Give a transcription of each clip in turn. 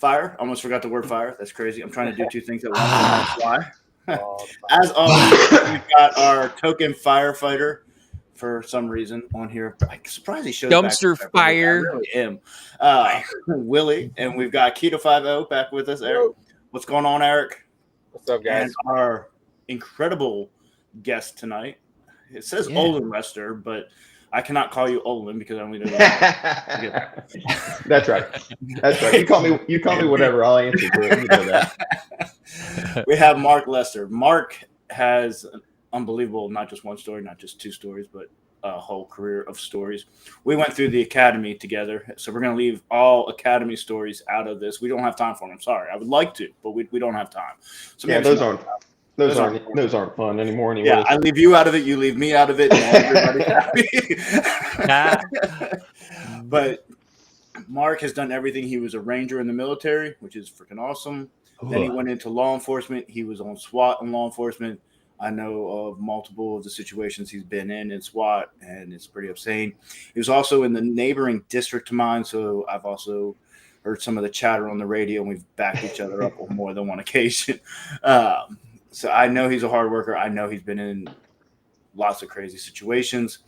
fire. Almost forgot the word fire. That's crazy. I'm trying to do two things at once. And that's why. As always, we've got our token firefighter for some reason on here. I'm surprised he shows Dumpster back. fire. I really am. Willie, and we've got Keto 50 back with us. Eric, what's going on, Eric? What's up, guys? And our incredible guest tonight. It says Olin Lester, but I cannot call you Olin because I only know. That's right. That's right. You call me whatever. I'll answer to it. You know that. We have Mark Lester. Mark has an unbelievable, not just one story, not just two stories, but a whole career of stories. We went through the academy together, so we're going to leave all academy stories out of this. We don't have time for them. I'm sorry. I would like to, but we don't have time. So yeah, those aren't fun anymore. Anyway. Yeah, I leave you out of it. You leave me out of it. And everybody's happy. But Mark has done everything. He was a ranger in the military, which is freaking awesome. Then he went into law enforcement. He was on SWAT and law enforcement. I know of multiple of the situations he's been in SWAT, and it's pretty insane. He was also in the neighboring district to mine, so I've also heard some of the chatter on the radio, and we've backed each other up on more than one occasion. So I know he's a hard worker. I know he's been in lots of crazy situations.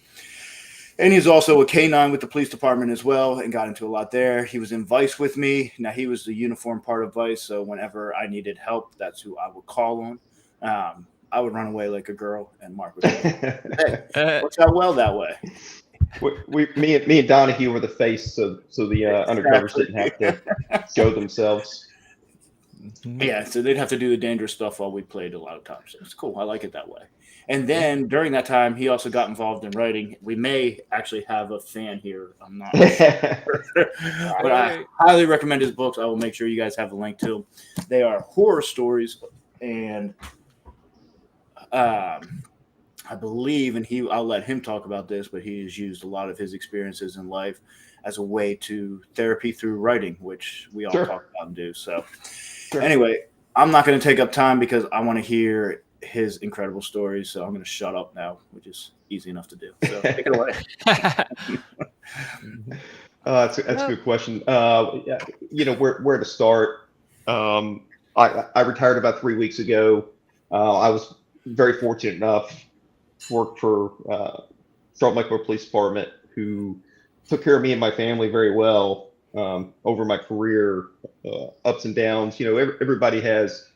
And he's also a K-9 with the police department as well and got into a lot there. He was in Vice with me. Now, he was the uniform part of Vice, so whenever I needed help, that's who I would call on. I would run away like a girl, and Mark would say, hey, works out well that way. Me and Donahue were the face, so the undercovers didn't have to show themselves. Yeah, so they'd have to do the dangerous stuff while we played a lot of times. So it's cool. I like it that way. And then during that time, he also got involved in writing. We may actually have a fan here. I'm not sure. But I highly recommend his books. I will make sure you guys have a link to them. They are horror stories, and I believe, and I'll let him talk about this, but he has used a lot of his experiences in life as a way to therapy through writing, which we all talk about and do. So anyway, I'm not going to take up time because I want to hear his incredible stories. So I'm going to shut up now, which is easy enough to do. So take it away. That's a good question. Where to start? I retired about 3 weeks ago. I was very fortunate enough to work for Charlotte Mecklenburg Police Department, who took care of me and my family very well over my career, ups and downs. Everybody has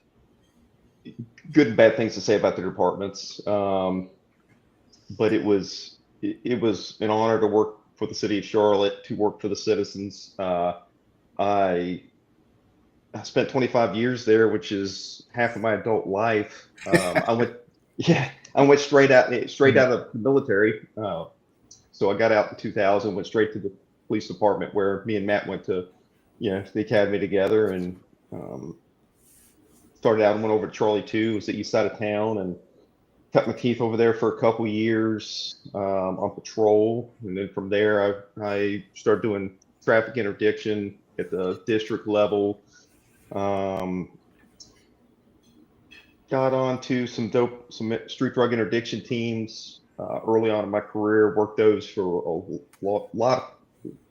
good and bad things to say about their departments, but it was an honor to work for the city of Charlotte, to work for the citizens. I spent 25 years there, which is half of my adult life. I went straight out of the military. So I got out in 2000, went straight to the police department, where me and Matt went to, the academy together, and started out and went over to Charlie 2, was the east side of town, and cut my teeth over there for a couple years on patrol. And then from there, I started doing traffic interdiction at the district level. Got on to some street drug interdiction teams early on in my career. Worked those for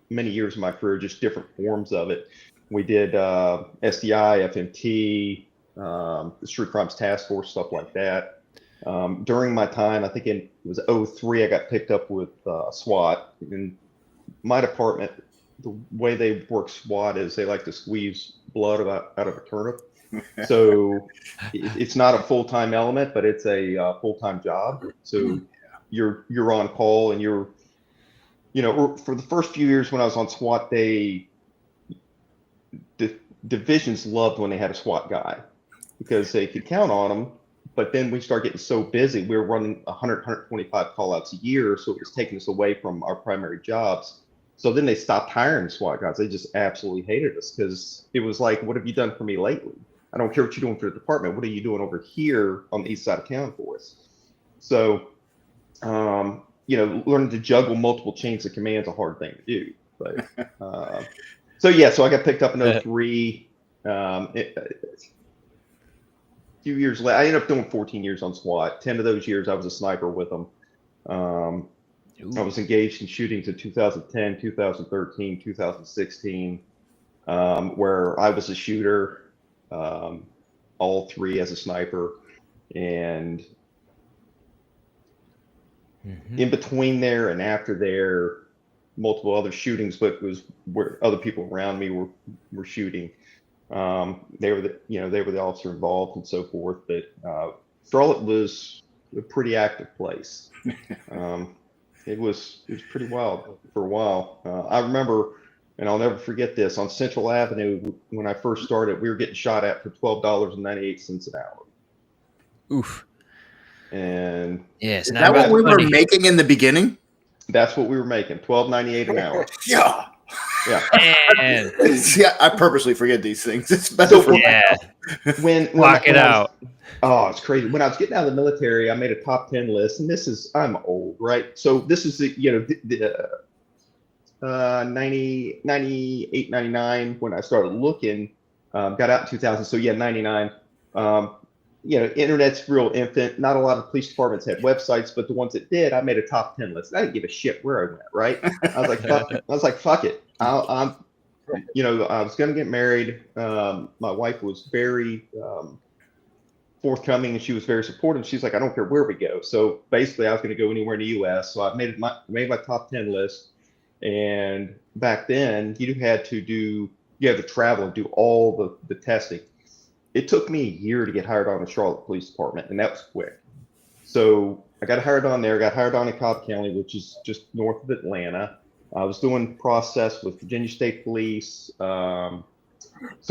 many years of my career, just different forms of it. We did SDI, FMT, the Street Crimes Task Force, stuff like that. During my time, I think it was 2003, I got picked up with SWAT. In my department, the way they work SWAT is they like to squeeze blood out of a turnip. So it's not a full-time element, but it's a full-time job. So you're on call, and you're, for the first few years when I was on SWAT, the divisions loved when they had a SWAT guy because they could count on them. But then we started getting so busy, we were running 125 call-outs a year, so it was taking us away from our primary jobs. So then they stopped hiring SWAT guys. They just absolutely hated us because it was like, what have you done for me lately? I don't care what you're doing for the department. What are you doing over here on the east side of town for us? So, learning to juggle multiple chains of command is a hard thing to do. But so I got picked up in 2003. A few years later, I ended up doing 14 years on SWAT. 10 of those years, I was a sniper with them. I was engaged in shootings in 2010, 2013, 2016. where I was a shooter, all 3 as a sniper, and in between there and after there, multiple other shootings, but it was where other people around me were shooting. They were the officer involved and so forth. But Charlotte was a pretty active place. It was pretty wild for a while. I remember, and I'll never forget this, on Central Avenue when I first started, we were getting shot at for $12.98 an hour. Oof. And yes, is that what we were making in the beginning? That's what we were making, $12.98 an hour. Yeah. Man. Yeah, I purposely forget these things. It's So when block it out. Oh, it's crazy. When I was getting out of the military, I made a top 10 list, and I'm old, right? So this is the 98, 99 when I started looking. Got out in 2000, so yeah, 99. Internet's real infant. Not a lot of police departments had websites, but the ones that did, I made a top 10 list. I didn't give a shit where I went, right? I was like, fuck it. I was going to get married. My wife was very forthcoming, and she was very supportive. She's like, I don't care where we go. So basically, I was going to go anywhere in the U.S. So I made my top 10 list. And back then, you had to travel and do all the testing. It took me a year to get hired on the Charlotte Police Department, and that was quick. So I got hired on there, got hired on in Cobb County, which is just north of Atlanta. I was doing process with Virginia State Police, so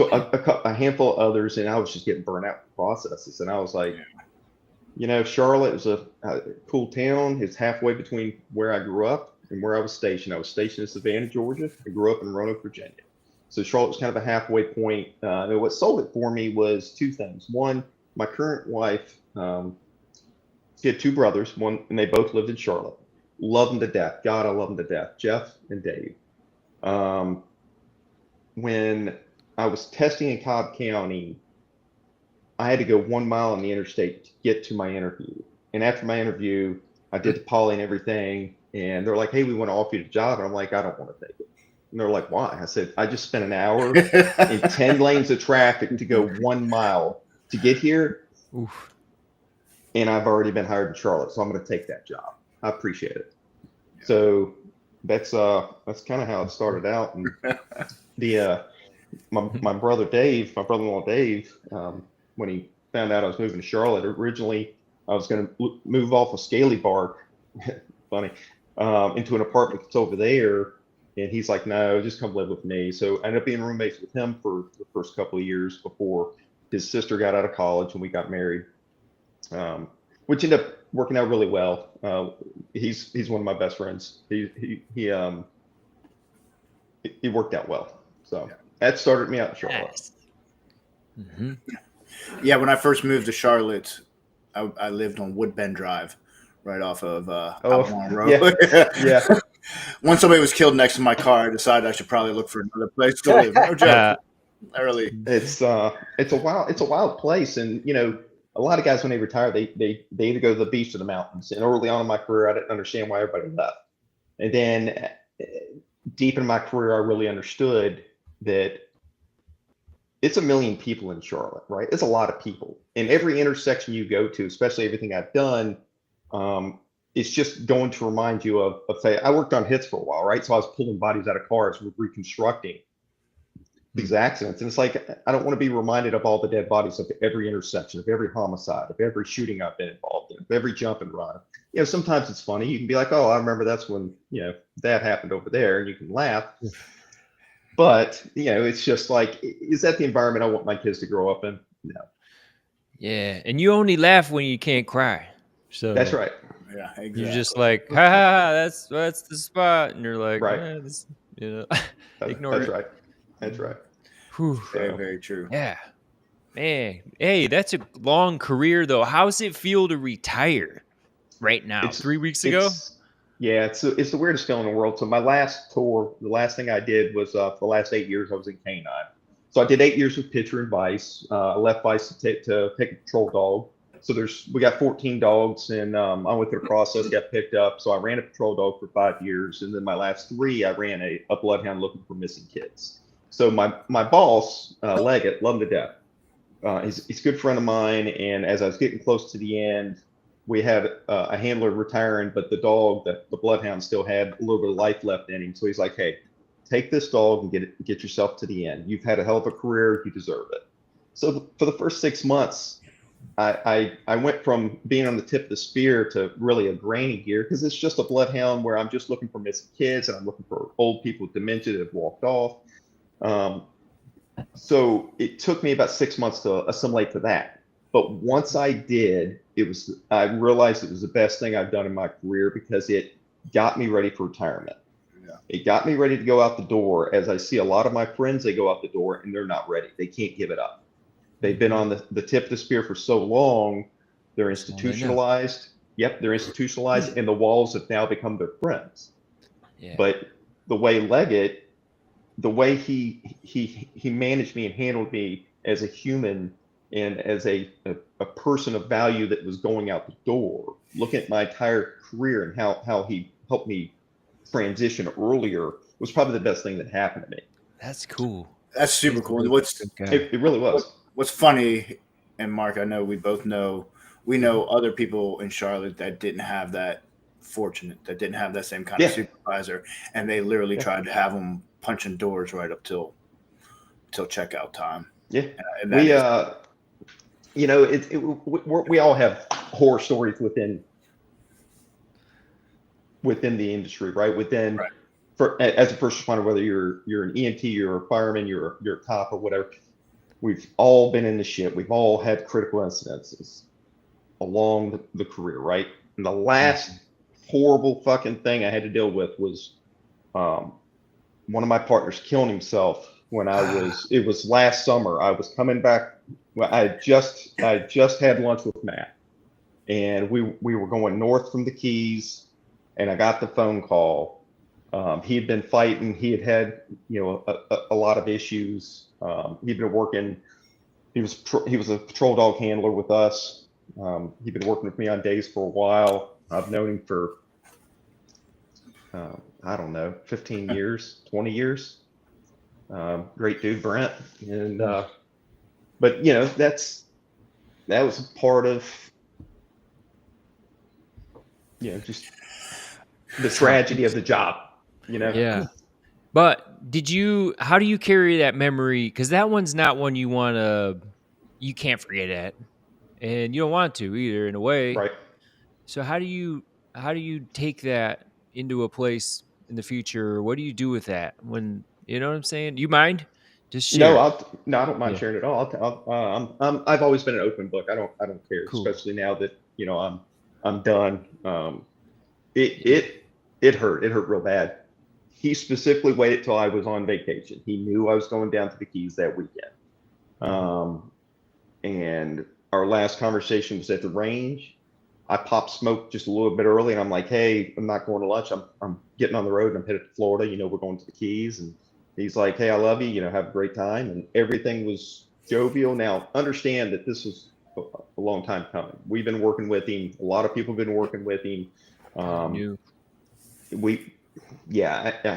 a handful of others, and I was just getting burnt out with processes. And I was like, Charlotte is a cool town. It's halfway between where I grew up and where I was stationed. I was stationed in Savannah, Georgia. I grew up in Roanoke, Virginia. So Charlotte was kind of a halfway point. And what sold it for me was 2 things. One, my current wife, she had 2 brothers, and they both lived in Charlotte. Love them to death. God, I love them to death. Jeff and Dave. When I was testing in Cobb County, I had to go 1 mile on the interstate to get to my interview. And after my interview, I did the poly and everything. And they're like, hey, we want to offer you the job. And I'm like, I don't want to take it. And they're like, why? I said, I just spent an hour in 10 lanes of traffic to go 1 mile to get here. Oof. And I've already been hired in Charlotte, so I'm going to take that job. I appreciate it. Yeah. So that's kind of how it started out. And my brother Dave, my brother-in-law Dave, when he found out I was moving to Charlotte, originally I was going to move off of Scaly Bark, funny, into an apartment that's over there. And he's like, no, just come live with me. So I ended up being roommates with him for the first couple of years before his sister got out of college and we got married, which ended up working out really well. He's one of my best friends. He worked out well. So that started me out in Charlotte. Nice. Mm-hmm. Yeah, when I first moved to Charlotte, I lived on Woodbend Drive, right off of Albemarle Road. Yeah. Once somebody was killed next to my car, I decided I should probably look for another place to live. No joke. It's a wild place, and a lot of guys when they retire, they either go to the beach or the mountains. And early on in my career, I didn't understand why everybody left. And then deep in my career, I really understood that it's 1 million people in Charlotte, right? It's a lot of people. And every intersection you go to, especially everything I've done, it's just going to remind you of say, I worked on hits for a while, right? So I was pulling bodies out of cars, reconstructing these accidents. And it's like, I don't want to be reminded of all the dead bodies of every intersection, of every homicide, of every shooting I've been involved in, of every jump and run. Sometimes it's funny. You can be like, oh, I remember that's when, that happened over there, and you can laugh. But, it's just like, is that the environment I want my kids to grow up in? No. Yeah. And you only laugh when you can't cry. So that's right. Yeah, exactly. You're just like, ha ha, that's the spot. And you're like, right. Ignore that's it. Right. That's right. Whew. Very, very true. Yeah. Man. Hey, that's a long career though. How's it feel to retire right now? 3 weeks ago? It's the weirdest feeling in the world. So my last tour, the last thing I did was for the last 8 years, I was in K9. So I did 8 years with Pitcher and Vice. I left Vice to pick a patrol dog. So we got 14 dogs, and I went through the process, got picked up. So I ran a patrol dog for 5 years, and then my last 3, I ran a bloodhound looking for missing kids. So my boss, Leggett, loved him to death. He's a good friend of mine, and as I was getting close to the end, we had a handler retiring, but the dog, the bloodhound, still had a little bit of life left in him. So he's like, "Hey, take this dog and get yourself to the end. You've had a hell of a career. You deserve it." So for the first 6 months, I went from being on the tip of the spear to really a granny gear, because it's just a bloodhound where I'm just looking for missing kids and I'm looking for old people with dementia that have walked off. So it took me about 6 months to assimilate to that. But once I did, I realized it was the best thing I've done in my career, because it got me ready for retirement. Yeah. It got me ready to go out the door. As I see a lot of my friends, they go out the door and they're not ready. They can't give it up. They've been on the tip of the spear for so long, they're institutionalized. Yep, they're institutionalized, and the walls have now become their friends. Yeah. But the way Leggett, the way he managed me and handled me as a human and as a person of value that was going out the door, looking at my entire career and how he helped me transition earlier, was probably the best thing that happened to me. That's cool. That's super cool. And It really was. What's funny, and Mark, I know we know other people in Charlotte that didn't have that that didn't have that same kind of supervisor, and they literally tried to have them punching doors right up till checkout time. Yeah, we we all have horror stories within the industry, right? As a first responder, whether you're an EMT, you're a fireman, you're a cop, or whatever, we've all been in the shit. We've all had critical incidences along the career, right? And the last horrible fucking thing I had to deal with was one of my partners killing himself when it was last summer. I was coming back. Well, I just had lunch with Matt, and we were going north from the Keys, and I got the phone call. He had been fighting. He had a lot of issues. He'd been working. He was a patrol dog handler with us. He'd been working with me on days for a while. I've known him for I don't know, 15 years, 20 years. Great dude, Brent. And but that was part of just the tragedy of the job. Yeah. But how do you carry that memory? Because that one's not one you can't forget it. And you don't want to either, in a way. Right. So how do you take that into a place in the future? Or what do you do with that when, you know what I'm saying? Do you mind? Just share. No, I don't mind sharing it all. I've always been an open book. I don't care, Cool. especially now that I'm done. It hurt. It hurt real bad. He specifically waited till I was on vacation. He knew I was going down to the Keys that weekend. And our last conversation was at the range. I popped smoke just a little bit early, and I'm like, "Hey, I'm not going to lunch. I'm getting on the road, and I'm headed to Florida. We're going to the Keys." And he's like, "Hey, I love you. Have a great time." And everything was jovial. Now, understand that this was a long time coming. We've been working with him. A lot of people have been working with him. I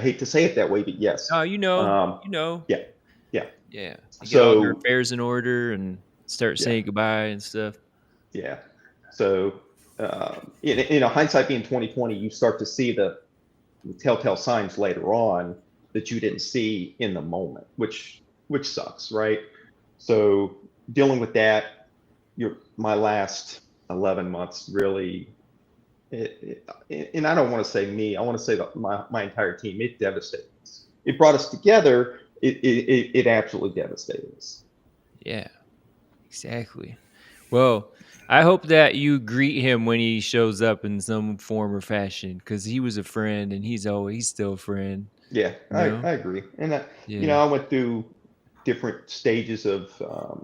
hate to say it that way, but yes. Oh, Yeah. Yeah. You get So all your affairs in order and start saying goodbye and stuff. Yeah. So, hindsight being 2020, you start to see the telltale signs later on that you didn't see in the moment, which sucks, right? So dealing with that, my last 11 months really, and I don't want to say me, I want to say that my entire team, it devastated us. It brought us together. It absolutely devastated us. Yeah, exactly. Well, I hope that you greet him when he shows up in some form or fashion, because he was a friend and he's still a friend. Yeah, I agree. And I went through different stages of, I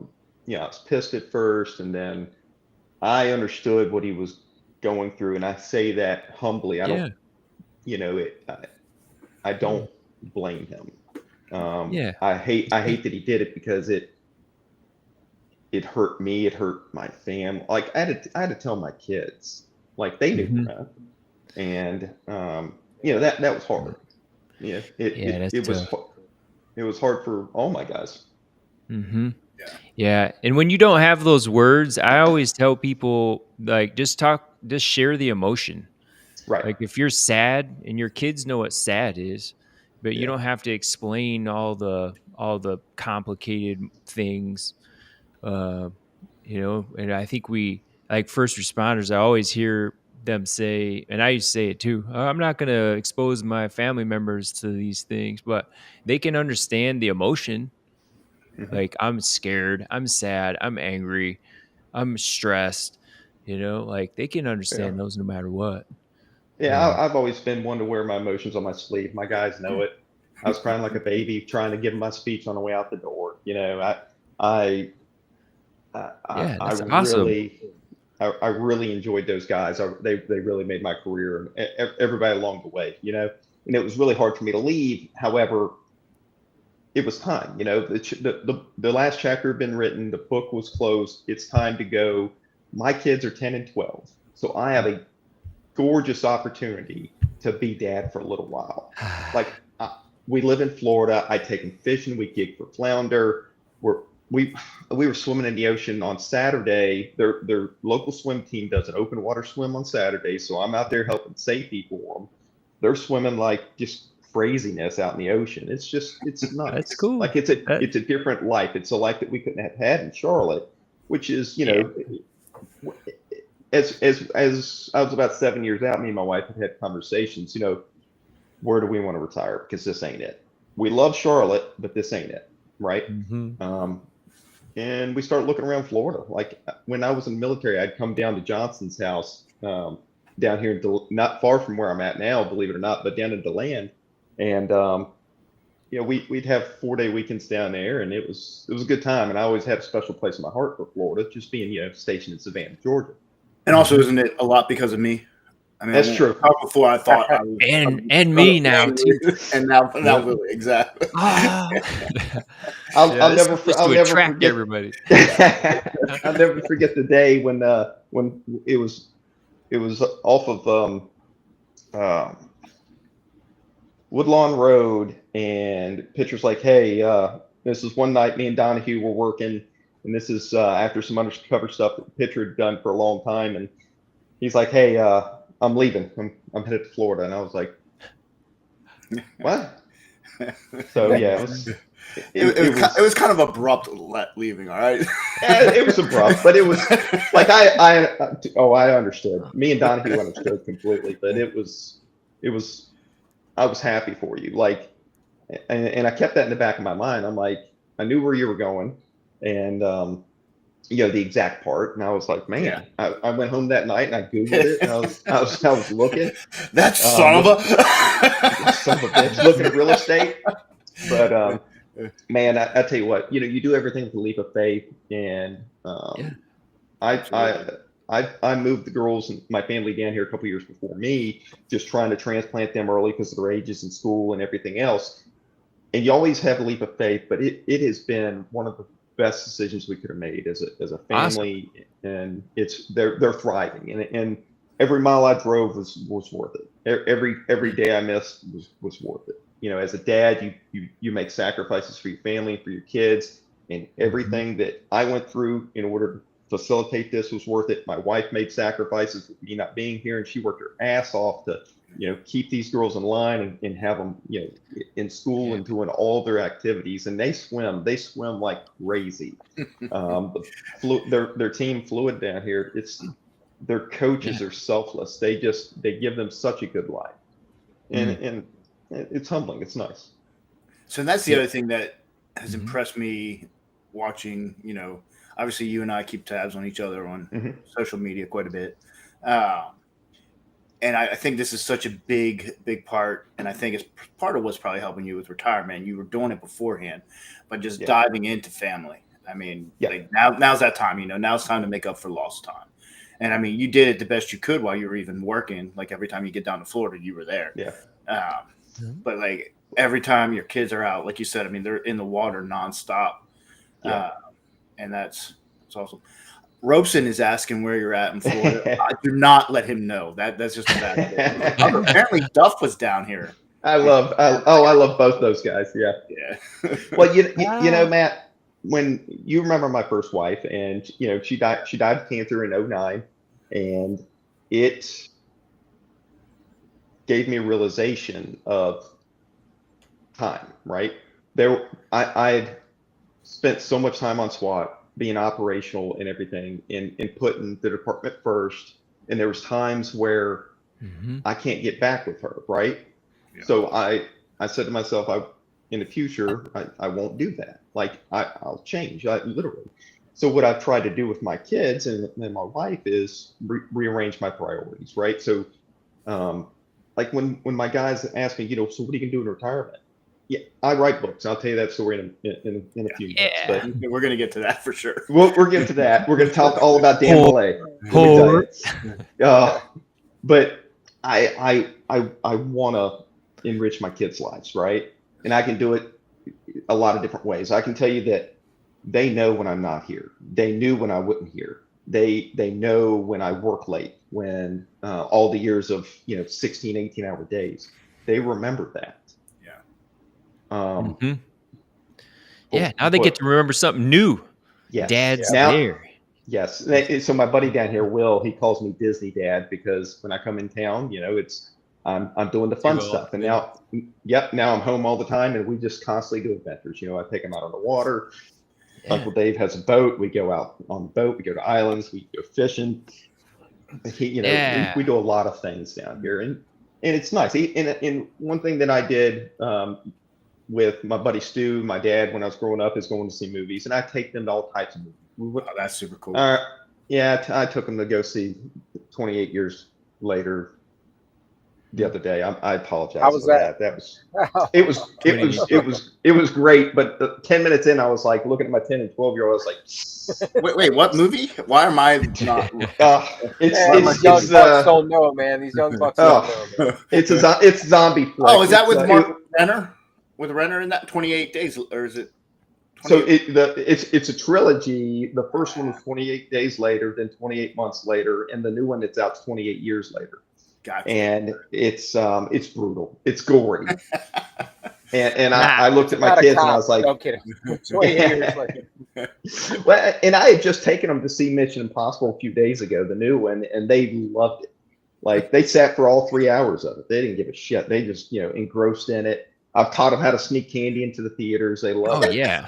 was pissed at first, and then I understood what he was going through, and I say that humbly. I don't, I don't blame him. I hate that he did it, because it hurt me. It hurt my fam. Like I had to tell my kids, like they knew that, and that was hard. It it was hard for all my guys. Mm-hmm. Yeah. And when you don't have those words, I always tell people, like, just share the emotion. Right. Like, if you're sad, and your kids know what sad is, but you don't have to explain all the complicated things. And I think we, like first responders, I always hear them say, and I used to say it too, I'm not going to expose my family members to these things, but they can understand the emotion. Mhm. Like, I'm scared, I'm sad, I'm angry, I'm stressed, like they can understand those no matter what. Yeah, I've always been one to wear my emotions on my sleeve. My guys know it. I was crying like a baby trying to give them my speech on the way out the door. I Yeah, I that's awesome. I really enjoyed those guys. They really made my career, and everybody along the way. And it was really hard for me to leave. However, it was time. The last chapter had been written. The book was closed. It's time to go. My kids are 10 and 12, so I have a gorgeous opportunity to be dad for a little while. Like, we live in Florida. I take them fishing. We gig for flounder. We were swimming in the ocean on Saturday. Their local swim team does an open water swim on Saturday, so I'm out there helping safety for them. They're swimming like just craziness out in the ocean. It's nuts. That's cool. Like, it's a different life. It's a life that we couldn't have had in Charlotte, which is as I was about 7 years out, me and my wife had conversations. Where do we want to retire? Because this ain't it. We love Charlotte, but this ain't it, right? Mm-hmm. And we started looking around Florida. Like, when I was in the military, I'd come down to Johnson's house down here, not far from where I'm at now, believe it or not, but down in DeLand. And we'd have 4-day weekends down there, and it was a good time. And I always had a special place in my heart for Florida, just being stationed in Savannah, Georgia. And also, isn't it a lot because of me? I mean, that's true. Before I thought I was, and me now too, and now really, exactly. I'll never forget everybody. I'll never forget the day when it was off of Woodlawn Road, and Pitcher's like, hey, this is one night me and Donahue were working, and this is after some undercover stuff that Pitcher had done for a long time, and he's like, hey, I'm leaving. I'm headed to Florida. And I was like, what? So yeah, it was kind of abrupt leaving. All right. Yeah, it was abrupt, but it was like, I understood. Me and Donahue understood completely, but I was happy for you. Like, and I kept that in the back of my mind. I'm like, I knew where you were going, and the exact part, and I was like, man, I went home that night and I Googled it, and I was looking. That son of a bitch, looking at real estate. But man, I tell you what, you do everything with a leap of faith, and I moved the girls and my family down here a couple years before me, just trying to transplant them early because of their ages in school and everything else. And you always have a leap of faith, but it has been one of the best decisions we could have made as a family. Awesome. And they're thriving, and every mile I drove was worth it. Every day I missed was worth it. As a dad, you make sacrifices for your family, for your kids, and everything that I went through in order to facilitate this was worth it. My wife made sacrifices with me not being here, and she worked her ass off to keep these girls in line and have them in school and doing all their activities. And they swim like crazy. Their team fluid down here, their coaches are selfless. They give them such a good life, and it's humbling. It's nice. So that's the other thing that has impressed me watching. Obviously you and I keep tabs on each other on social media quite a bit. And I think this is such a big part. And I think it's part of what's probably helping you with retirement. You were doing it beforehand, but just diving into family. I mean, like now's that time, now it's time to make up for lost time. And I mean, you did it the best you could while you were even working. Like, every time you get down to Florida, you were there. Yeah. But like, every time your kids are out, like you said, I mean, they're in the water nonstop. Yeah. And that's awesome. Robeson is asking where you're at in Florida. I do not let him know. That's just a bad thing. Apparently Duff was down here. I love both those guys. Yeah. Yeah. Well, you know, Matt, when you remember my first wife, and she died of cancer in '09, and it gave me a realization of time, right? I'd spent so much time on SWAT, being operational and everything, and putting the department first. And there was times where I can't get back with her, right? Yeah. So I said to myself, in the future, I won't do that. Like I'll change, literally. So what I've tried to do with my kids and my wife is rearrange my priorities, right? So, like when my guys ask me, so what are you gonna do in retirement? Yeah, I write books. I'll tell you that story in a few minutes. But we're gonna get to that for sure. We're getting to that. We're gonna talk all about Dan Malay. But I want to enrich my kids' lives, right? And I can do it a lot of different ways. I can tell you that they know when I'm not here. They knew when I wasn't here. They know when I work late, when all the years of 16, 18-hour days. They remember that. Yeah. Now they get to remember something new. Yes. Dad's there. Yes. So my buddy down here, Will, he calls me Disney Dad because when I come in town, I'm doing the fun stuff. And now I'm home all the time, and we just constantly do adventures. I take him out on the water. Yeah. Uncle Dave has a boat. We go out on the boat. We go to islands. We go fishing. We do a lot of things down here, and it's nice. And one thing that I did with my buddy Stu, my dad, when I was growing up, is going to see movies, and I take them to all types of movies. Oh, that's super cool. I took them to go see 28 Years Later the other day. I apologize for that. It was great, but 10 minutes in, I was like looking at my 10 and 12-year-old. I was like, wait, what movie? Why am I not? These young bucks don't know, man. These young bucks don't know. It's zombie flick. Oh, is that with Mark Renner? With Renner in that 28 days, or is it? So it's a trilogy. The first one is 28 days later, then 28 months later, and the new one that's out 28 years later. Gotcha. And it's brutal. It's gory. and I looked at my kids and I was like, no kidding. 28 years later. Well, and I had just taken them to see Mission Impossible a few days ago, the new one, and they loved it. Like they sat for all 3 hours of it. They didn't give a shit. They just engrossed in it. I've taught them how to sneak candy into the theaters. They love it. Oh yeah.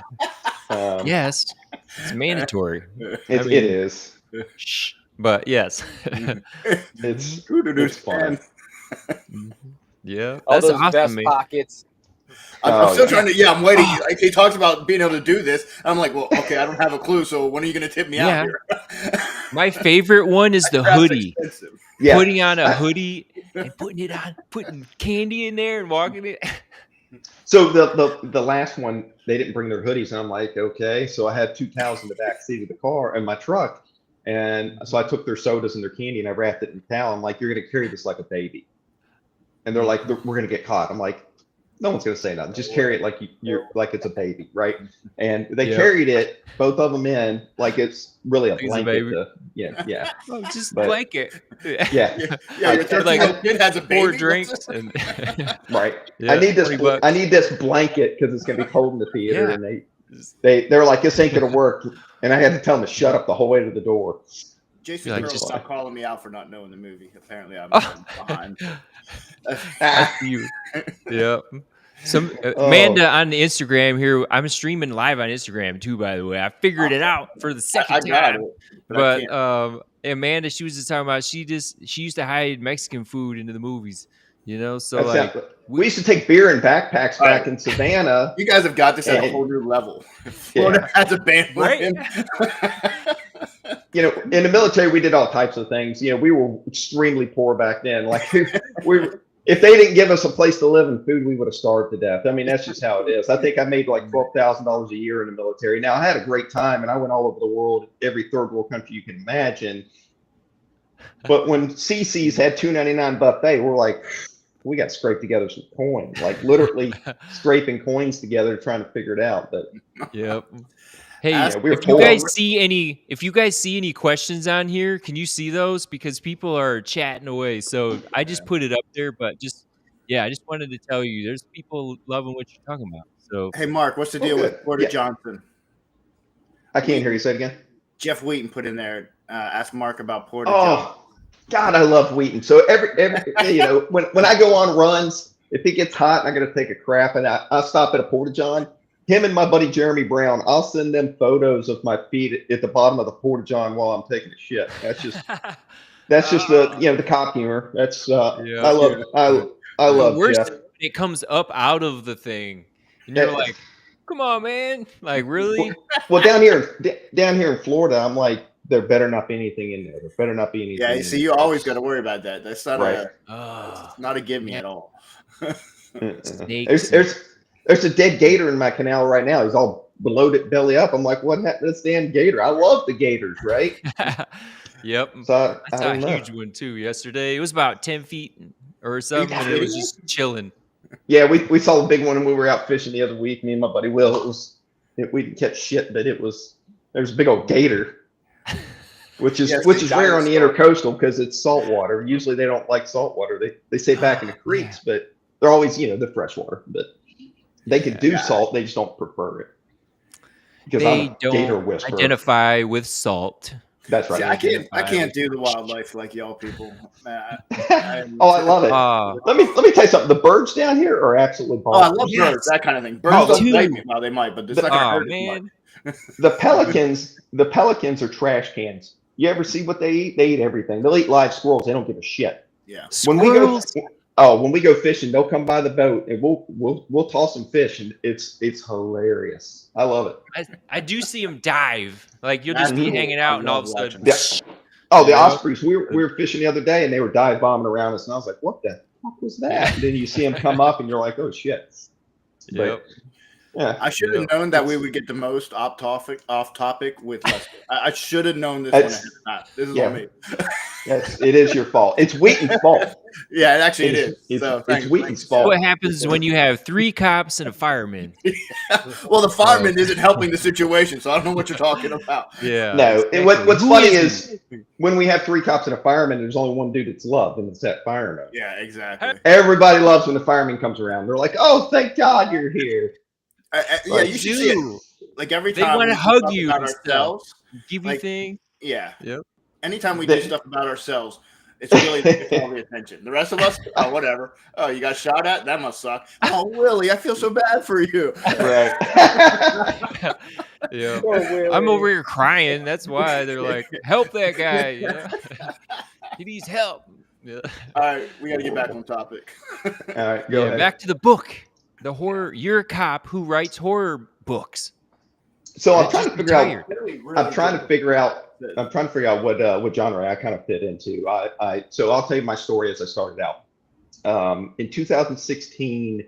Yes, it's mandatory. It is. Shh. But yes, it's fun. Yeah, all that's those awesome, vest man. pockets. I'm still trying to. Yeah, I'm waiting. Like, he talks about being able to do this. I'm like, well, okay, I don't have a clue. So when are you going to tip me out here? My favorite one is the hoodie. Yeah. Putting on a hoodie and putting it on, putting candy in there and walking it. So the last one, they didn't bring their hoodies, and I'm like, okay. So I had 2 towels in the back seat of the car in my truck, and so I took their sodas and their candy and I wrapped it in a towel. I'm like, you're gonna carry this like a baby, and they're like, we're gonna get caught. I'm like, no one's gonna say nothing. Just carry it like you're like it's a baby, right? And they carried it, both of them in, like it's really a blanket. Oh, just blanket. Yeah. Your like kid has a baby. 4 drinks. And right. Yeah, I need this blanket because it's gonna be cold in the theater, Yeah. and they're like, this ain't gonna work, and I had to tell them to shut up the whole way to the door. Jason like, just stop calling me out for not knowing the movie. Apparently, I'm behind. That's you. Yeah. Amanda on the Instagram here. I'm streaming live on Instagram too, by the way. I figured it out for the second time. But Amanda, she was just talking about she used to hide Mexican food into the movies. So like we used to take beer in backpacks back in Savannah. You guys have got this at a whole new level. Florida has a band, right? In the military, we did all types of things. We were extremely poor back then. Like if they didn't give us a place to live and food, we would have starved to death. I mean, that's just how it is. I think I made like $12,000 a year in the military. Now, I had a great time, and I went all over the world, every third world country you can imagine. But when CC's had $2.99 buffet, we're like, we got to scrape together some coins, like literally scraping coins together, trying to figure it out. But yep. Hey, if you guys see any questions on here, can you see those? Because people are chatting away. So I just put it up there, but just Yeah, I just wanted to tell you, there's people loving what you're talking about. So Hey, Mark, what's the deal with Porter Johnson? I can't hear you. Say it again. Jeff Wheaton put in there. Ask Mark about Porter Johnson. God, I love Wheaton. So every when I go on runs, if it gets hot and I got to take a crap and I stop at a Porta John, him and my buddy Jeremy Brown, I'll send them photos of my feet at the bottom of the Porta John while I'm taking a shit. That's just the cop humor. That's I love worst Jeff. It comes up out of the thing, and you're like, "Come on, man! Like, really?" Well, down here in Florida, I'm like, there better not be anything in there. There better not be anything. Yeah, see, you always got to worry about that. That's not right. Not a gimme at all. There's a dead gator in my canal right now. He's all bloated belly up. I'm like, what happened to this damn gator? I love the gators, right? Yep. So I saw a huge one too yesterday. It was about 10 feet or something, and it was just chilling. Yeah, we saw a big one when we were out fishing the other week. Me and my buddy Will. We didn't catch shit, but there's a big old gator, which is rare on the intercoastal because it's saltwater. Usually they don't like saltwater. They stay back in the creeks, but they're always the freshwater. But they can do salt. They just don't prefer it. Because they I'm a gator whisperer. Identify with salt. That's right. See, I can't do the wildlife like y'all people. I love it. Let me tell you something. The birds down here are absolutely bonkers. I love birds, that kind of thing. Birds don't bite me. Well, they might, but it's not gonna hurt man. The pelicans are trash cans. You ever see what they eat? They eat everything. They'll eat live squirrels. They don't give a shit. Yeah. When we go fishing, they'll come by the boat and we'll toss some fish, and it's hilarious. I love it. I do see them dive. Like you'll just be hanging out, and all of a sudden, the ospreys. We were fishing the other day, and they were dive bombing around us, and I was like, "What the fuck was that?" And then you see them come up, and you're like, "Oh shit!" Yep. Yeah, I should have known that we would get the most off topic with Lester. I should have known this one. This is on me. Yes, it is your fault. It's Wheaton's fault. Yeah, actually it is. It's Wheaton's fault. What happens when you have 3 cops and a fireman? Well, the fireman isn't helping the situation, so I don't know what you're talking about. Yeah. No. What's funny is when we have 3 cops and a fireman, there's only one dude that's loved, and it's that fireman. Yeah, exactly. Everybody loves when the fireman comes around. They're like, "Oh, thank God you're here." Yeah, you should see it. Like every time they want to hug you about ourselves, give you thing. Yeah. Yep. Anytime we do stuff about ourselves, it's really all the attention. The rest of us, whatever. Oh, you got shot at? That must suck. Oh, Willie, I feel so bad for you. Right. Yeah. I'm over here crying. That's why they're like, help that guy. He needs help. Yeah. All right, we got to get back on topic. All right, go ahead. Back to the book. The horror. You're a cop who writes horror books. So I'm trying to figure out what genre I kind of fit into. So I'll tell you my story as I started out. In 2016,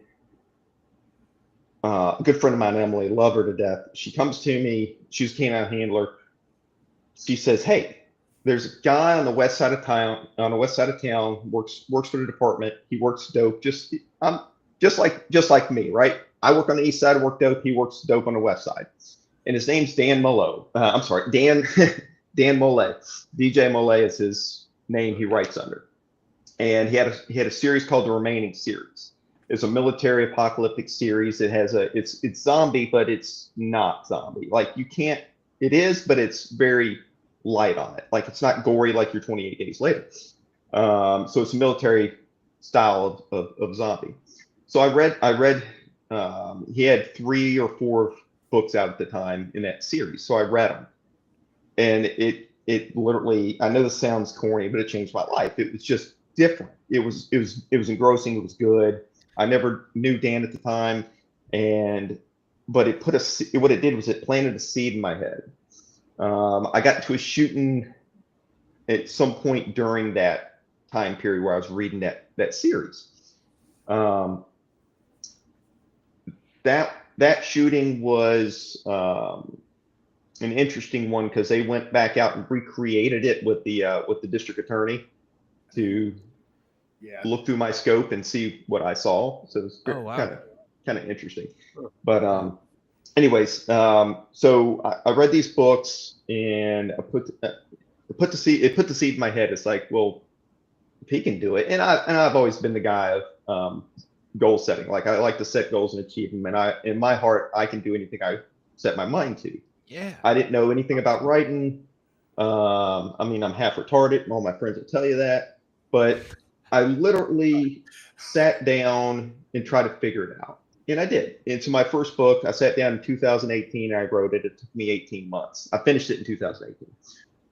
a good friend of mine, Emily, love her to death. She comes to me. She's a canine handler. She says, "Hey, there's a guy on the west side of town. Works for the department. He works dope. Just like me, right? I work on the east side, work dope. He works dope on the west side." And his name's Dan Mollet. Dan Mollet. DJ Mollet is his name he writes under. And he had a series called The Remaining Series. It's a military apocalyptic series. It's zombie, but it's not zombie. Like it is, but it's very light on it. Like it's not gory like your 28 Days Later. So it's a military style of zombie. So I read he had 3 or 4 books out at the time in that series. So I read them, and it literally, I know this sounds corny, but it changed my life. It was just different. It was engrossing. It was good. I never knew Dan at the time, but what it did was it planted a seed in my head. I got to a shooting at some point during that time period where I was reading that series. That shooting was an interesting one because they went back out and recreated it with the district attorney to look through my scope and see what I saw. So it was kind of interesting. But anyways, so I read these books and it put the seed in my head. It's like, well, if he can do it, and I've always been the guy of, goal setting. Like I like to set goals and achieve them. And in my heart, I can do anything I set my mind to. Yeah. I didn't know anything about writing. I mean, I'm half retarded, and all my friends will tell you that. But I literally sat down and tried to figure it out. And I did. Into my first book, I sat down in 2018, and I wrote it. It took me 18 months. I finished it in 2018.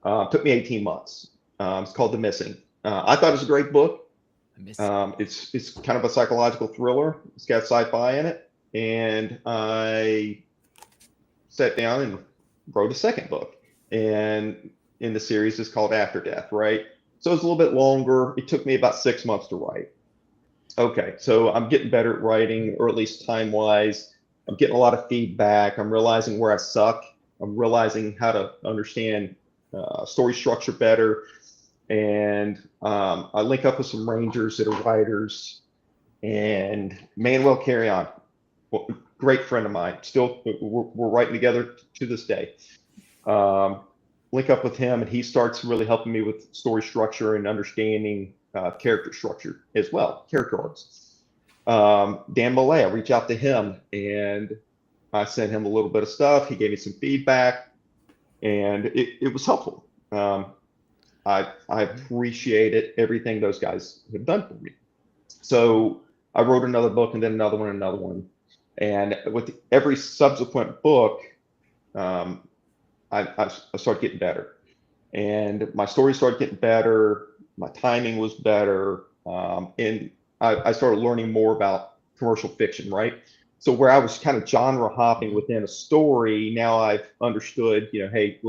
It took me 18 months. It's called The Missing. I thought it was a great book. It's kind of a psychological thriller. It's got sci-fi in it. And I sat down and wrote a second book. And in the series is called After Death, right? So it's a little bit longer. It took me about 6 months to write. Okay, so I'm getting better at writing, or at least time-wise. I'm getting a lot of feedback. I'm realizing where I suck. I'm realizing how to understand story structure better. And I link up with some rangers that are writers. And Manuel Carrion, great friend of mine. Still, we're writing together to this day. Link up with him, and he starts really helping me with story structure and understanding character structure as well, character arcs. Dan Millay, I reach out to him, and I sent him a little bit of stuff. He gave me some feedback, and it was helpful. I appreciated everything those guys have done for me. So I wrote another book, and then another one. And with every subsequent book, I started getting better, and my story started getting better. My timing was better, and I started learning more about commercial fiction, right? So where I was kind of genre hopping within a story, now I've understood, hey,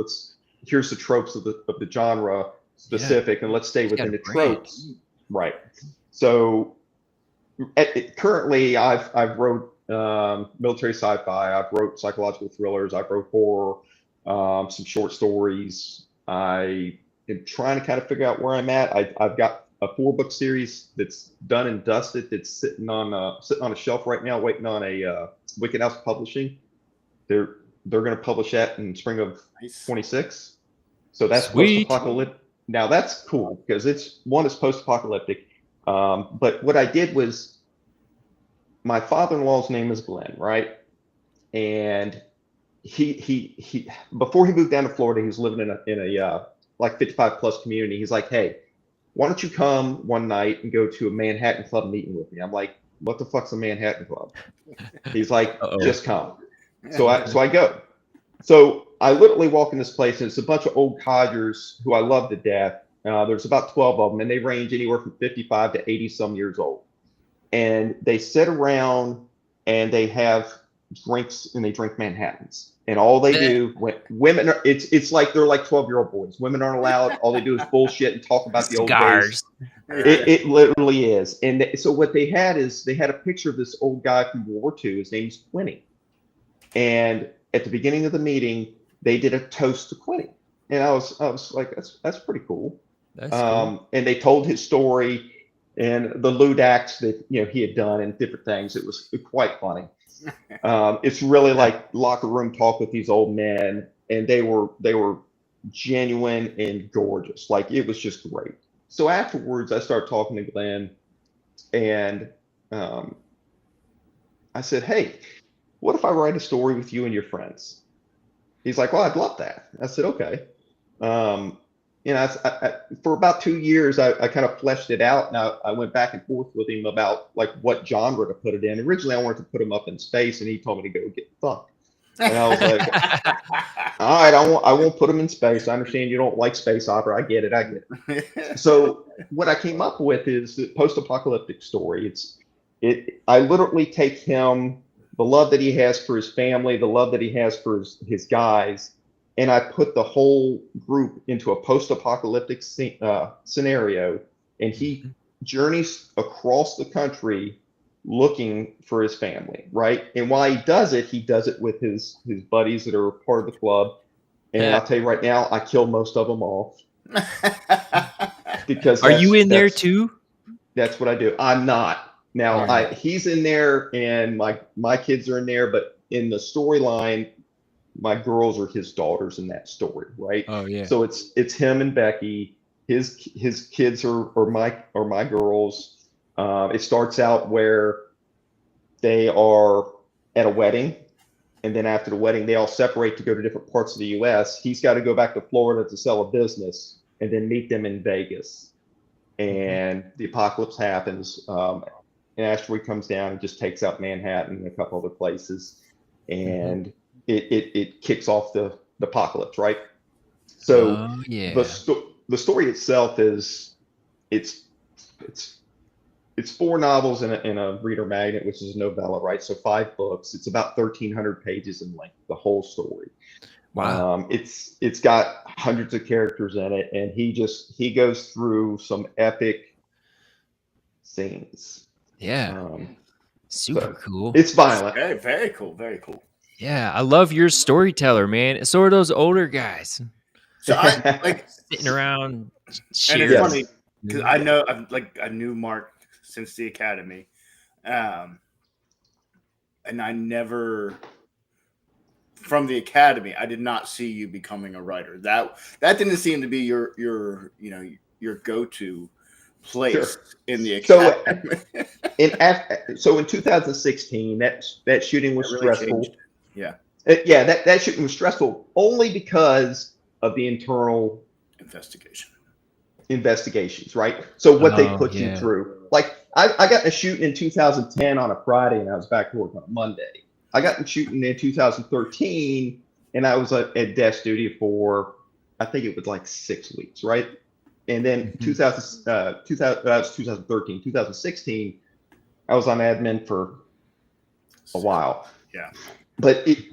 here's the tropes of the genre specific, and let's stay within the tropes, right? So currently, I've wrote military sci-fi, I've wrote psychological thrillers, I've wrote horror. Some short stories. I am trying to kind of figure out where I'm at. I've got a 4-book series that's done and dusted. That's sitting on a shelf right now, waiting on a Wicked House Publishing. They're going to publish that in spring of 26. So that's post-apocalyptic. Now that's cool because it's post-apocalyptic. But what I did was, my father-in-law's name is Glenn, right? And he before he moved down to Florida, he was living in a like 55 plus community. He's like, hey, why don't you come one night and go to a Manhattan Club meeting with me? I'm like, what the fuck's a Manhattan Club? He's like, just come. So I go. So I literally walk in this place, and it's a bunch of old codgers who I love to death. There's about 12 of them, and they range anywhere from 55 to 80 some years old. And they sit around and they have drinks, and they drink Manhattans. And all they do, women are, it's like they're like 12-year-old boys. Women aren't allowed. All they do is bullshit and talk about the old days. It literally is. And so what they had is, they had a picture of this old guy from World War II. His name's Quinny. And at the beginning of the meeting, they did a toast to Quinny. And I was like, that's pretty cool. That's cool. And they told his story and the lewd acts that he had done and different things. It was quite funny. It's really like locker room talk with these old men, and they were genuine and gorgeous. Like, it was just great. So afterwards, I started talking to Glenn, and I said, hey, what if I write a story with you and your friends? He's like, well, I'd love that. I said, okay. I for about 2 years, I kind of fleshed it out, and I went back and forth with him about like what genre to put it in. Originally, I wanted to put him up in space, and he told me to go get fucked. And I was like, all right, I won't put him in space. I understand you don't like space opera. I get it. So what I came up with is the post-apocalyptic story. I literally take him, the love that he has for his family, the love that he has for his guys, and I put the whole group into a post-apocalyptic scenario, and he journeys across the country looking for his family, right? And while he does it with his buddies that are part of the club. And I'll tell you right now, I kill most of them off. Because are you in there too? That's what I do. I'm not. Now, he's in there, and my kids are in there, but in the storyline, my girls are his daughters in that story, right? Oh yeah. So it's him and Becky. His kids are my girls. It starts out where they are at a wedding, and then after the wedding, they all separate to go to different parts of the U.S. He's got to go back to Florida to sell a business, and then meet them in Vegas. And the apocalypse happens. An asteroid comes down and just takes out Manhattan and a couple other places, and it kicks off the apocalypse, right? So the story itself is it's 4 novels and a reader magnet, which is a novella, right? So 5 books. It's about 1,300 pages in length, the whole story. Wow. It's got hundreds of characters in it, and he goes through some epic scenes. Yeah. Super cool. It's violent. Very, very cool. Very cool. Yeah, I love your storyteller, man. So are those older guys. So I like sitting around. And it's funny because I knew Mark since the academy, and I never, from the academy, I did not see you becoming a writer. That didn't seem to be your go-to place in the academy. So in 2016, that shooting was really stressful. Changed. Yeah. That shooting was stressful only because of the internal investigations, right? So what they put you through. Like I got in shooting in 2010 on a Friday, and I was back to work on a Monday. I got in shooting in 2013, and I was at desk duty for, I think it was like 6 weeks, right? And then 2013, 2016, I was on admin for a while. Yeah. But it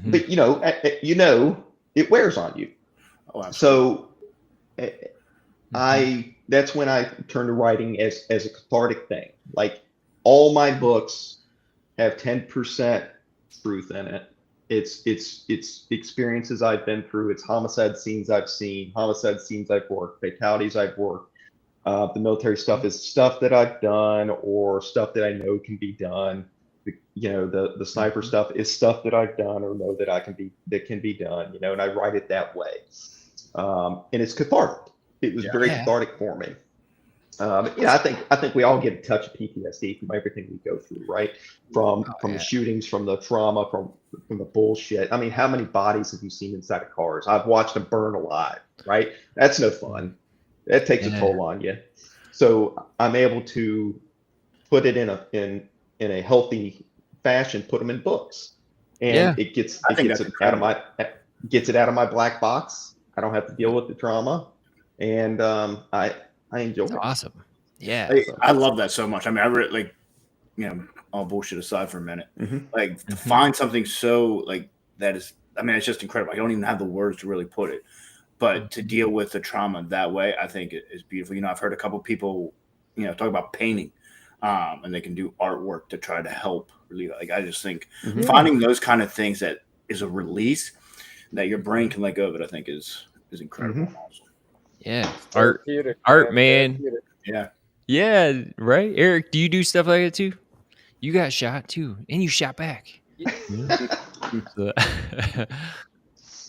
wears on you. Oh, absolutely. So that's when I turned to writing as a cathartic thing. Like all my books have 10% truth in it. It's experiences I've been through. It's homicide scenes I've seen, homicide scenes I've worked, fatalities I've worked. The military stuff is stuff that I've done or stuff that I know can be done. The sniper stuff is stuff that I've done or know that can be done, and I write it that way. And it's cathartic. It was very cathartic for me. I think we all get a touch of PTSD from everything we go through, right? From the shootings, from the trauma, from the bullshit. I mean, how many bodies have you seen inside of cars? I've watched them burn alive, right? That's no fun. That takes a toll on you. So I'm able to put it in a healthy fashion, put them in books, and it gets it out of my black box. I don't have to deal with the trauma, and I enjoy it. Awesome. Yeah. I love that so much. I mean, I really all bullshit aside for a minute, to find something so that is, I mean, it's just incredible. I don't even have the words to really put it, but to deal with the trauma that way, I think it is beautiful. I've heard a couple people, talk about painting, and they can do artwork to try to help relieve. I just think finding those kind of things that is a release that your brain can let go of it, I think is incredible. Awesome. Yeah. Art, man. Yeah. Yeah. Right. Eric, do you do stuff like that too? You got shot too, and you shot back.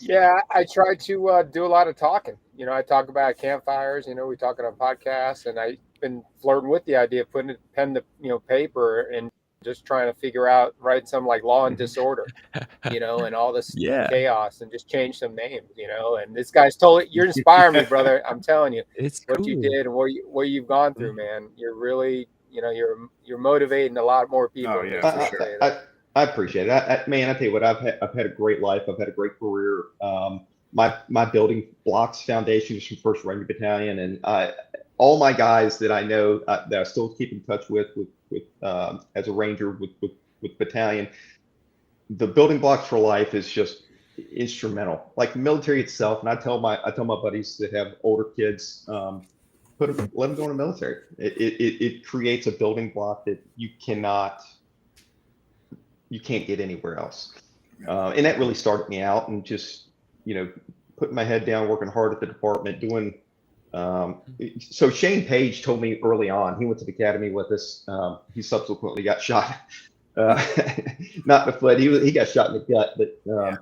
Yeah, I try to do a lot of talking. I talk about campfires. We talk on podcasts, and I've been flirting with the idea of putting pen to paper and just trying to write some like Law and Disorder, and all this chaos, and just change some names, And this guy's you're inspiring me, brother. I'm telling you, it's what you did and what you've gone through, man. You're really, you're motivating a lot more people. Oh yeah, for sure. I appreciate it. Man, I tell you what, I've had a great life. I've had a great career. My building blocks foundation is from 1st Ranger Battalion, and all my guys that I know that I still keep in touch with as a Ranger with battalion, the building blocks for life is just instrumental. Like the military itself, and I tell my buddies that have older kids, let them go in the military. It creates a building block that you can't get anywhere else. And that really started me out, and just putting my head down, working hard at the department, doing. So Shane Page told me early on, he went to the academy with us. He subsequently got shot, not in the foot. He got shot in the gut, but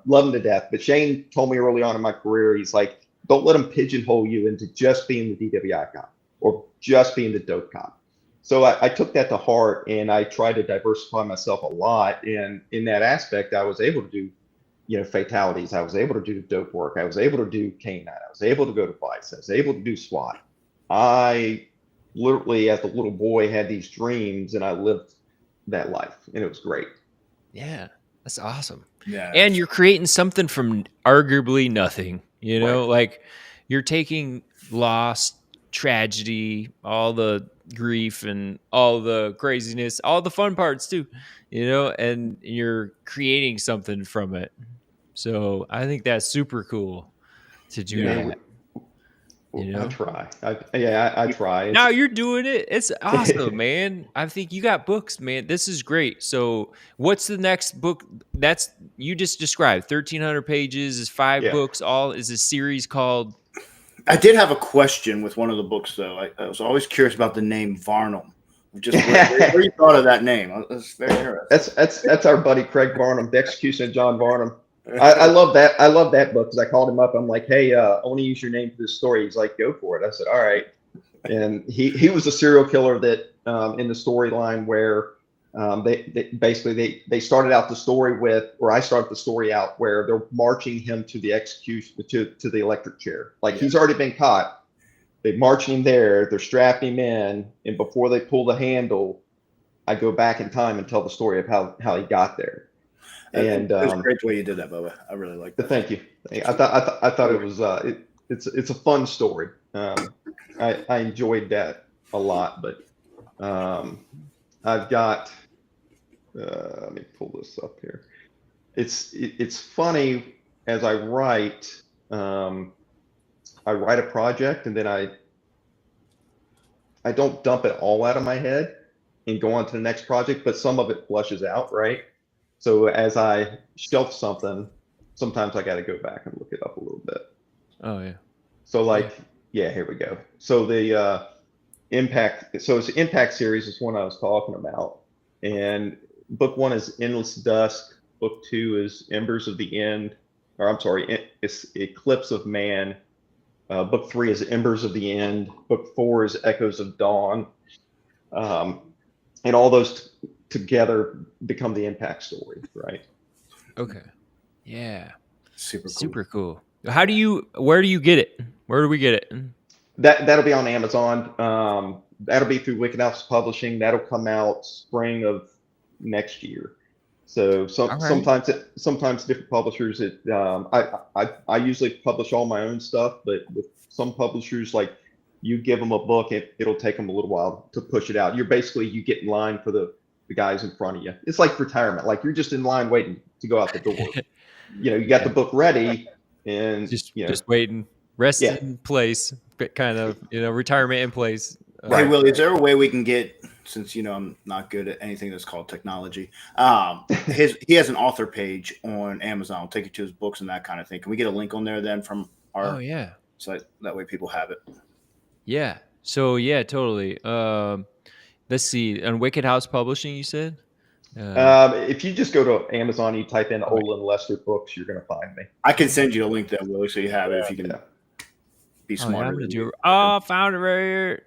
love him to death. But Shane told me early on in my career, he's like, don't let them pigeonhole you into just being the DWI cop or just being the dope cop. So I took that to heart, and I tried to diversify myself a lot. And in that aspect, I was able to do, fatalities. I was able to do dope work. I was able to do canine. I was able to go to fights. I was able to do SWAT. I literally, as a little boy, had these dreams, and I lived that life, and it was great. Yeah, that's awesome. Yeah. And you're creating something from arguably nothing, like you're taking loss, tragedy, all the grief and all the craziness, all the fun parts too, and you're creating something from it. So I think that's super cool to do Yeah. that. I try. I try. Now you're doing it. It's awesome, man. I think you got books, man. This is great. So what's the next book? That's you just described 1,300 pages is 5 books. All is a series called. I did have a question with one of the books though. I was always curious about the name Varnum. Just where you thought of that name. That's very interesting. That's our buddy Craig Varnum, The Execution of John Varnum. I love that. I love that book because I called him up. I'm like, hey, I want to use your name for this story. He's like, go for it. I said, all right. And he was a serial killer that in the storyline where they started out the story with, or I started the story out where they're marching him to the execution to the electric chair. Like he's already been caught. They march him there. They're strapping him in, and before they pull the handle, I go back in time and tell the story of how he got there. And it was great the way you did that, Bubba. I really liked that. Thank you. I thought it was it's a fun story. I enjoyed that a lot, but I've got let me pull this up here. It's funny as I write a project and then I don't dump it all out of my head and go on to the next project, but some of it flushes out, right? So as I shelf something, sometimes I got to go back and look it up a little bit. Oh yeah. So here we go. So the Impact. So it's the Impact series is one I was talking about, and book 1 is Endless Dusk. Book 2 is Embers of the End, or I'm sorry, it's Eclipse of Man. Book 3 is Embers of the End. Book 4 is Echoes of Dawn. And all those together become the Impact story, right? Okay. Yeah. Super cool. Where do you get it? Where do we get it? That'll be on Amazon. That'll be through Wicked House Publishing. That'll come out spring of next year. So sometimes different publishers. I usually publish all my own stuff, but with some publishers, like you give them a book, it'll take them a little while to push it out. You get in line for the guys in front of you. It's like retirement. Like you're just in line waiting to go out the door. You got the book ready and just waiting, rest in place, kind of, retirement in place. Hey, Will, is there a way we can get, since I'm not good at anything that's called technology, he has an author page on Amazon. I'll take you to his books and that kind of thing. Can we get a link on there then from our site? That way people have it. Yeah. So yeah, totally. Let's see. On Wicked House Publishing, you said? If you just go to Amazon, you type in Olin Lester books, you're going to find me. I can send you a link there, Willie, so you have it if you can be smarter. Found it right here.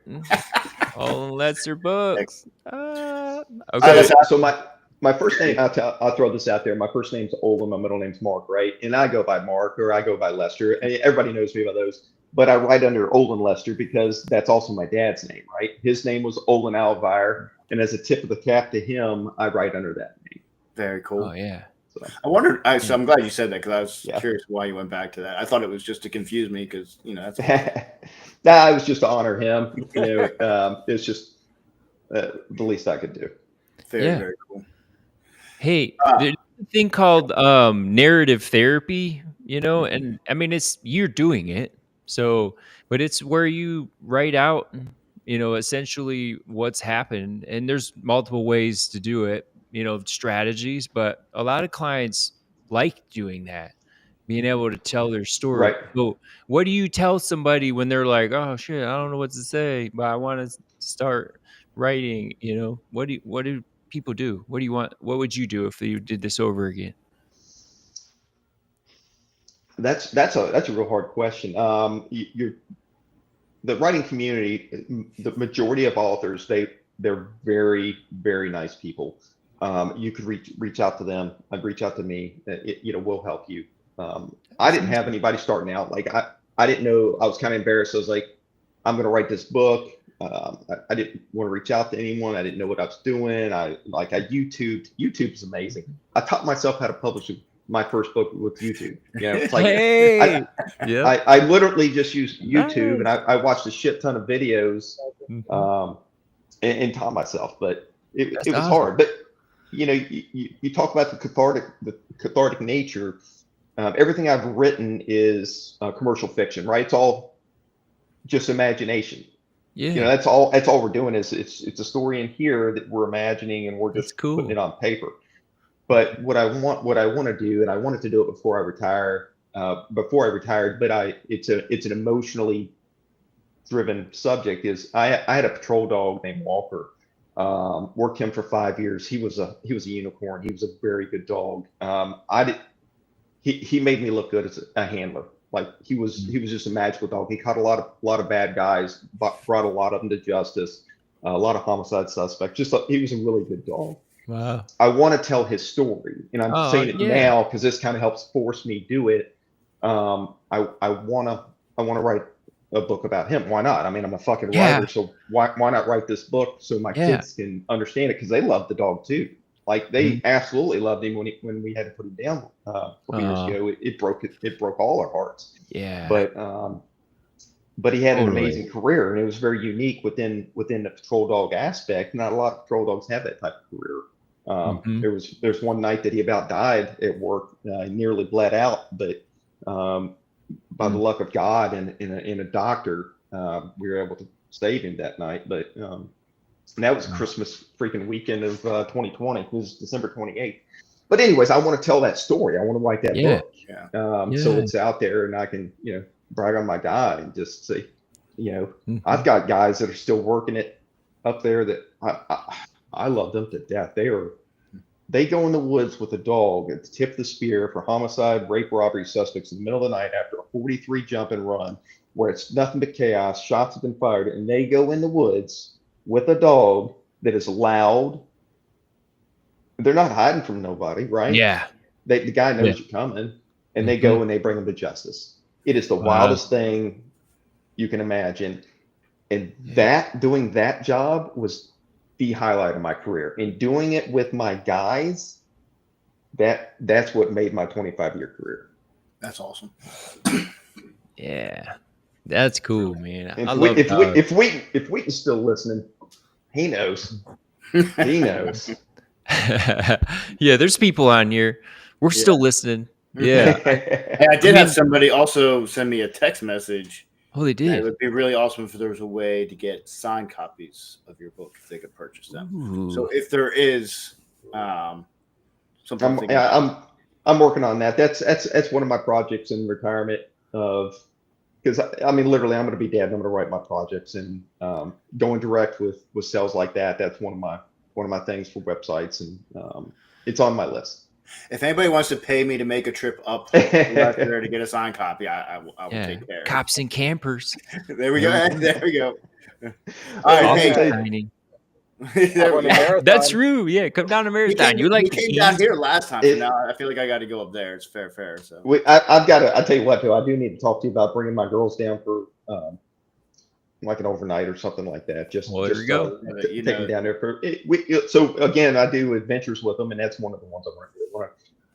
Olin Lester books. Okay. So my first name, I'll throw this out there. My first name's Olin, my middle name's Mark, right? And I go by Mark or I go by Lester. And everybody knows me by those. But I write under Olin Lester because that's also my dad's name, right? His name was Olin Alvire. And as a tip of the cap to him, I write under that name. Very cool. Oh, yeah. So I wondered. So I'm glad you said that because I was curious why you went back to that. I thought it was just to confuse me because that's. Nah, it was just to honor him. It's just the least I could do. Very cool. Hey, there's a thing called narrative therapy. And I mean you're doing it. So, but it's where you write out, essentially what's happened, and there's multiple ways to do it. Strategies, but a lot of clients like doing that, being able to tell their story. Right. So what do you tell somebody when they're like, oh shit, I don't know what to say, but I want to start writing, what do people do? What would you do if you did this over again? That's a real hard question. The writing community, the majority of authors, they they're very, very nice people. You could reach out to them. I'd reach out to me. We'll help you. I didn't have anybody starting out. Like I didn't know. I was kind of embarrassed. I was like, I'm going to write this book. I didn't want to reach out to anyone. I didn't know what I was doing. I YouTubed. YouTube is amazing. I taught myself how to publish my first book with YouTube. It's like I literally just used YouTube, and I watched a shit ton of videos and taught myself. But it was awesome. hard. But you talk about the cathartic nature. Everything I've written is commercial fiction, right? It's all just imagination. Yeah. That's all we're doing is it's a story in here that we're imagining, and we're just putting it on paper. But what I want to do, and I wanted to do it before I retired, but it's an emotionally driven subject. Is I had a patrol dog named Walker. Worked him for 5 years. He was a unicorn. He was a very good dog. He made me look good as a handler. Like he was just a magical dog. He caught a lot of bad guys, brought a lot of them to justice, a lot of homicide suspects. He was a really good dog. Wow. I want to tell his story, and I'm saying it now because this kind of helps force me do it. I want to write a book about him. Why not? I mean, I'm a fucking writer, so why not write this book so my kids can understand it, because they love the dog too. Like they absolutely loved him when we had to put him down a couple years ago. It broke all our hearts. Yeah. But he had an amazing career, and it was very unique within the patrol dog aspect. Not a lot of patrol dogs have that type of career. There's one night that he about died at work, nearly bled out, but by the luck of God and a doctor, we were able to save him that night. But and that was Christmas freaking weekend of 2020. It was December 28th. But anyways, I want to tell that story. I want to write that book. So it's out there, and I can, brag on my guy and just say, I've got guys that are still working it up there that I love them to death. They go in the woods with a dog at the tip of the spear for homicide, rape, robbery suspects in the middle of the night after a 43 jump and run, where it's nothing but chaos. Shots have been fired, and they go in the woods with a dog that is loud. They're not hiding from nobody, right? Yeah. The guy knows you're coming, and they go and they bring him to justice. It is the wildest thing you can imagine. And doing that job was the highlight of my career. And doing it with my guys, that's what made my 25-year career. That's awesome. Yeah. That's cool, man. If Wheaton's still listening, he knows. He knows. Yeah, there's people on here. We're still listening. Yeah. I did have somebody also send me a text message. Oh, they did. It would be really awesome if there was a way to get signed copies of your book if they could purchase them. Ooh. So if there is something, I'm working on that. That's one of my projects in retirement. Because I mean, literally, I'm going to be dead. And I'm going to write my projects, and going direct with sales like that. That's one of my things for websites, and it's on my list. If anybody wants to pay me to make a trip up there to get a signed copy, I will take care. Cops and campers. There we go. There we go. All right, that's true. Yeah, come down to Marathon. You came down here last time, so now I feel like I got to go up there. It's fair. So I've got to. I tell you what, though, I do need to talk to you about bringing my girls down for like an overnight or something like that. There you go. Take them down there for it. So again, I do adventures with them, and that's one of the ones I want to do.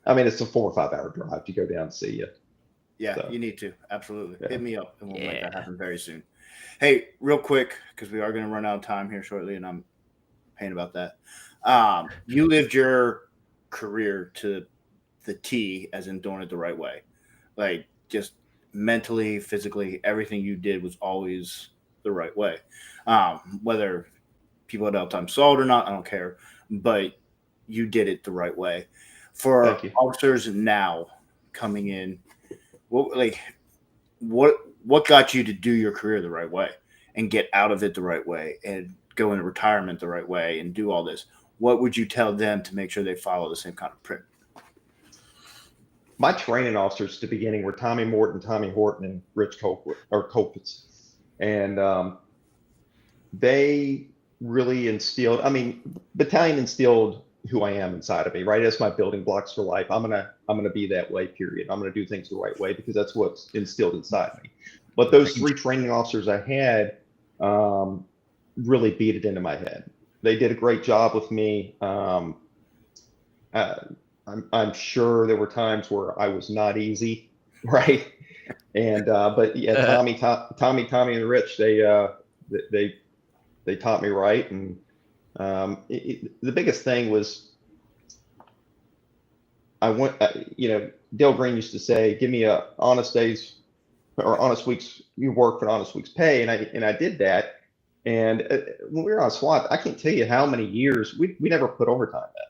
I mean, it's a 4 or 5 hour drive to go down and see you. Yeah, so. You need to. Absolutely. Hit me up, and we'll make that happen very soon. Hey, real quick, because we are going to run out of time here shortly, and I'm pain about that. You lived your career to the T, as in doing it the right way. Like, just mentally, physically, everything you did was always the right way. Whether people at all times saw it or not, I don't care. But you did it the right way. For officers now coming in, what got you to do your career the right way and get out of it the right way and go into retirement the right way and do all this? What would you tell them to make sure they follow the same kind of print? My training officers at the beginning were Tommy Morton, Tommy Horton, and Rich Kopitz. And they really instilled. I mean, battalion instilled who I am inside of me, right? That's my building blocks for life. I'm gonna be that way, period. I'm gonna do things the right way because that's what's instilled inside me. But those 3 training officers I had really beat it into my head. They did a great job with me. I'm sure there were times where I was not easy, right? And but yeah, Tommy, and Rich, they taught me right. And the biggest thing was I went, Dale Green used to say, "Give me a honest days or honest weeks you work for an honest week's pay," and I did that. And when we were on SWAT, I can't tell you how many years we never put overtime in.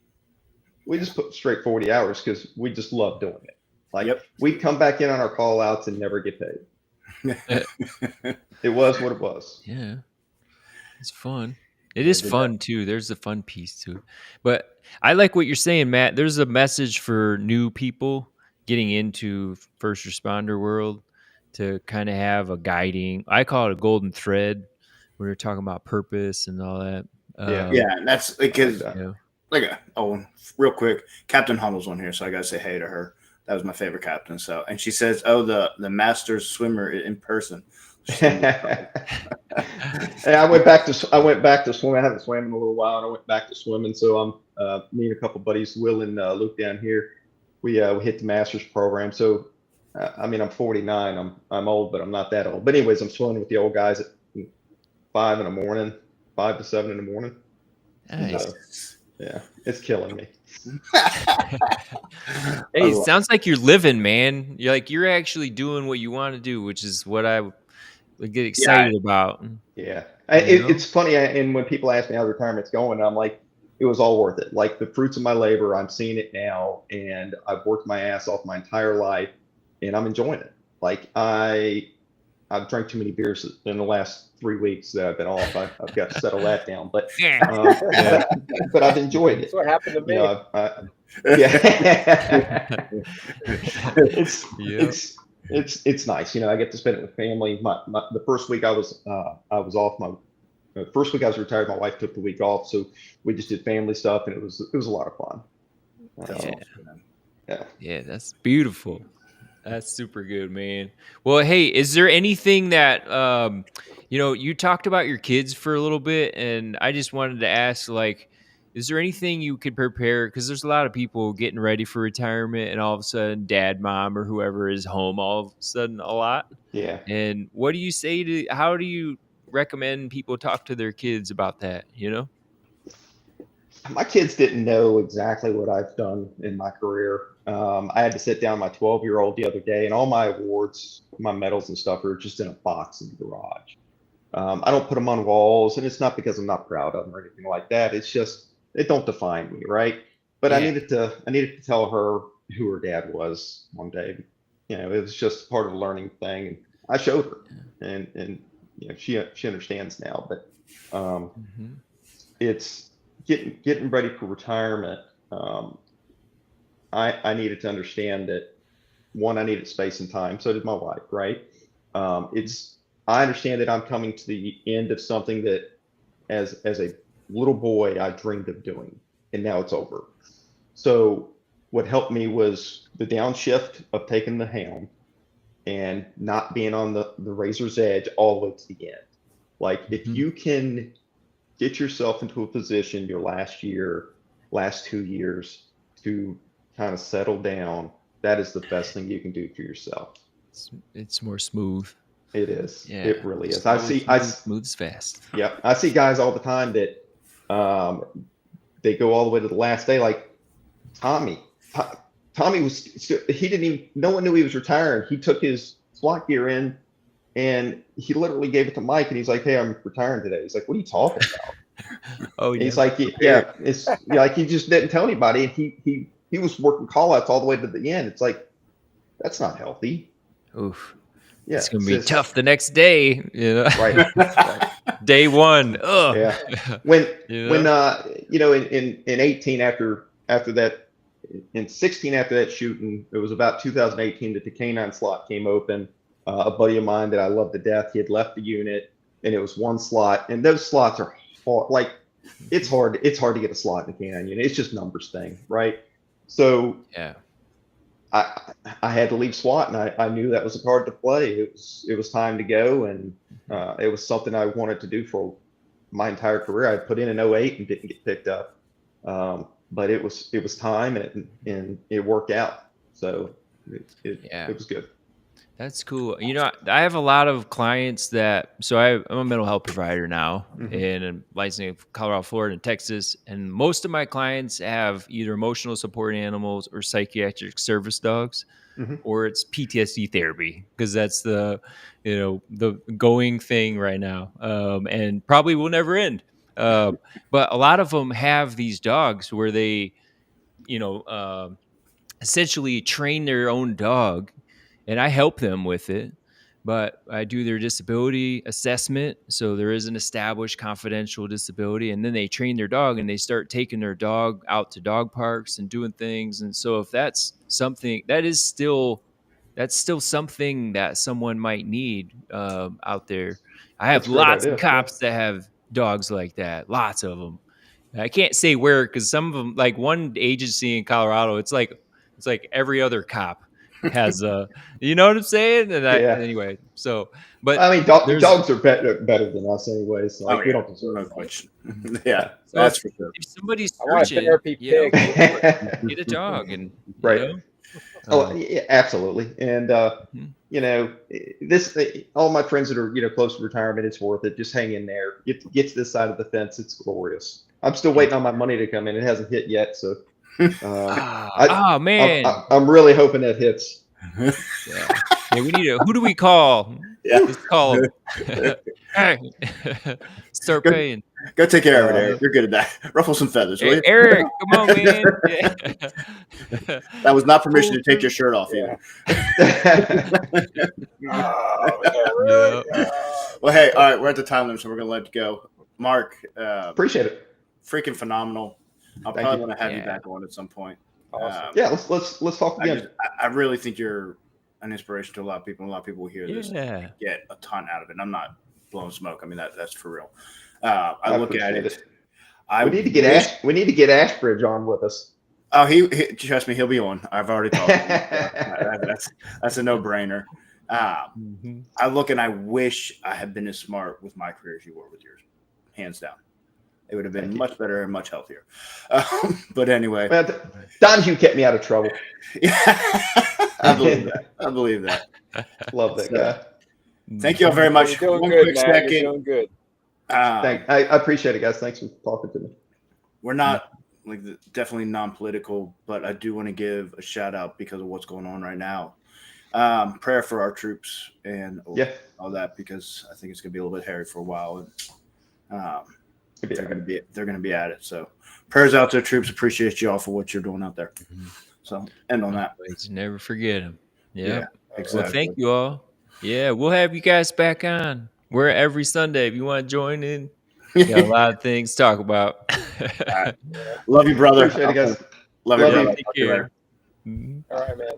We just put straight 40 hours because we just love doing it. Like we'd come back in on our call outs and never get paid. It was what it was. Yeah. It's fun. It is fun too. There's the fun piece too. But I like what you're saying, Matt. There's a message for new people getting into first responder world to kind of have a guiding, I call it a golden thread when you're talking about purpose and all that. Yeah, and that's because real quick, Captain Hummel's on here, so I gotta say hey to her. That was my favorite captain. So, and she says, "Oh, the Masters swimmer in person." And I went back to swimming. I haven't swam in a little while, and I went back to swimming. So I'm me and a couple buddies, Will and Luke down here. We hit the Masters program. So I mean, I'm 49. I'm old, but I'm not that old. But anyways, I'm swimming with the old guys at 5 to 7 in the morning. Nice. So, yeah, it's killing me. Hey, it sounds like you're living, man. You're actually doing what you want to do, which is what I would get excited about. Yeah, it's funny, and when people ask me how the retirement's going, I'm like, it was all worth it. Like the fruits of my labor, I'm seeing it now, and I've worked my ass off my entire life, and I'm enjoying it. Like I've drank too many beers in the last 3 weeks that I've been off. I've got to settle that down, but but I've enjoyed it. That's what happened to me. It's nice. I get to spend it with family. The first week I was off. The first week I was retired, my wife took the week off, so we just did family stuff, and it was a lot of fun. Yeah, that's beautiful. That's super good, man. Well, hey, is there anything that you talked about your kids for a little bit, and I just wanted to ask, is there anything you could prepare? Because there's a lot of people getting ready for retirement, and all of a sudden, dad, mom, or whoever is home all of a sudden a lot. Yeah. And what do you say how do you recommend people talk to their kids about that? My kids didn't know exactly what I've done in my career. I had to sit down my 12-year-old the other day, and all my awards, my medals and stuff are just in a box in the garage. I don't put them on walls, and it's not because I'm not proud of them or anything like that. It's just, it don't define me, right? But I needed to tell her who her dad was one day. It was just part of a learning thing, and I showed her, and she understands now. But it's getting ready for retirement. I needed to understand that, one, I needed space and time. So did my wife, right? I understand that I'm coming to the end of something that as a little boy, I dreamed of doing, and now it's over. So what helped me was the downshift of taking the helm and not being on the razor's edge all the way to the end. Like if you can get yourself into a position your last 2 years to kind of settle down, that is the best thing you can do for yourself. It's more smooth. It is. Yeah. It really is. Smooth is fast. Yeah. I see guys all the time that they go all the way to the last day. Like Tommy he didn't even, no one knew he was retiring. He took his SWAT gear in and he literally gave it to Mike, and he's like, "Hey, I'm retiring today." He's like, "What are you talking about?" Oh, yeah. He's like, "Yeah, it's like he just didn't tell anybody." And he was working call outs all the way to the end. It's like, that's not healthy. Oof. Yeah, it's gonna be tough the next day. Right. Day one. Ugh. Yeah. When in 18 after that, in 16 after that shooting, it was about 2018 that the K9 slot came open. A buddy of mine that I love to death, he had left the unit, and it was one slot, and those slots are far, like it's hard to get a slot in the canyon. It's just numbers thing, right? So Yeah. I had to leave SWAT, and I knew that was a card to play. It was time to go, and it was something I wanted to do for my entire career. I put in an 08 and didn't get picked up, but it was time, and it worked out. So it was good. That's cool. You know, I have a lot of clients so I'm a mental health provider now, and I'm licensed in Colorado, Florida, and Texas. And most of my clients have either emotional support animals or psychiatric service dogs, or it's PTSD therapy, because that's the going thing right now, and probably will never end. But a lot of them have these dogs where they, essentially train their own dog, and I help them with it, but I do their disability assessment. So there is an established confidential disability, and then they train their dog, and they start taking their dog out to dog parks and doing things. And so if that's something that's still something that someone might need out there. I have lots of cops that have dogs like that, lots of them. I can't say where, because some of them, like one agency in Colorado, it's like every other cop has you know what I'm saying? And anyway, so, but I mean, dogs are better than us anyways. Like, we don't deserve much. Yeah, so that's for sure. If somebody's I want a searching, therapy pig. get a dog, and right. Yeah, absolutely. And all my friends that are close to retirement, it's worth it. Just hang in there. Get to this side of the fence. It's glorious. I'm still waiting on my money to come in. It hasn't hit yet, so. Man, I'm really hoping that hits. Yeah, we need who do we call? Yeah. Let's call him. Hey, start paying. Go take care of it, Eric. You're good at that. Ruffle some feathers, will you? Eric, come on, man. Yeah. That was not permission to take your shirt off either. Well, hey, all right, we're at the time limit, so we're going to let it go. Mark, appreciate it. Freaking phenomenal. I'll probably want to have you back on at some point. Awesome. Let's talk again. I really think you're an inspiration to a lot of people. A lot of people who hear this get a ton out of it. And I'm not blowing smoke. I mean, that's for real. I look at it. We need to get Ashbridge on with us. Oh, he trust me, he'll be on. I've already talked to him. That's a no-brainer. I look and I wish I had been as smart with my career as you were with yours, hands down. It would have been much better and much healthier. But anyway, Donahue kept me out of trouble. Yeah, I believe that. Love that guy. Thank you all very much. You're doing good, man. You're doing good. I appreciate it, guys. Thanks for talking to me. We're not definitely non-political, but I do want to give a shout out because of what's going on right now. Prayer for our troops and all that, because I think it's going to be a little bit hairy for a while, and they're going to be at it. So prayers out to the troops. Appreciate you all for what you're doing out there. So end on that. Never forget them. Yeah, exactly. Well, thank you all. Yeah, we'll have you guys back on. We're every Sunday. If you want to join in, we got a lot of things to talk about. Love you, brother. Appreciate it, guys. Love you, brother. Take care. All right, man.